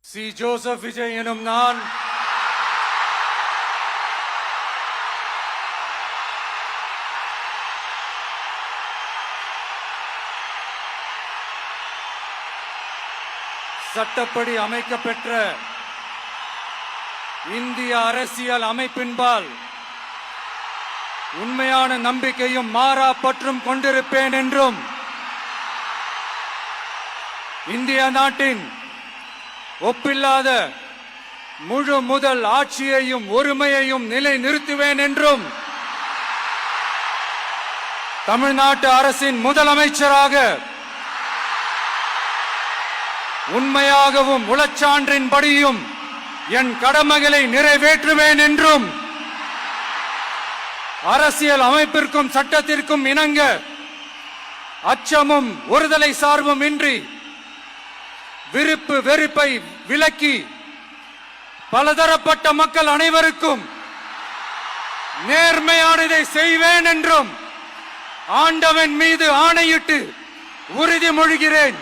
C. Joseph Vijay எனும் நான் சட்டப்படி அமைக்கப்பெற்ற இந்திய அரசியல் அமைப்பின்பால் உண்மையான நம்பிக்கையும் மாறா பற்றும் கொண்டிருப்பேன் என்றும் இந்திய நாட்டின் ஒப்பில்லாத முழு முதல் ஆட்சியையும் ஒருமையையும் நிலை நிறுத்துவேன் என்றும் தமிழ்நாட்டு அரசின் முதலமைச்சராக உண்மையாகவும் உளச்சான்றின்படியும் என் கடமைகளை நிறைவேற்றுவேன் என்றும் அரசியல் அமைப்பிற்கும் சட்டத்திற்கும் இணங்க அச்சமும் ஒருதலை சார்பும் இன்றி விருப்பு வெறுப்பை விலக்கி பலதரப்பட்ட மக்கள் அனைவருக்கும் நேர்மையானதை செய்வேன் என்றும் ஆண்டவன் மீது ஆணையிட்டு உறுதிமொழிகிறேன்.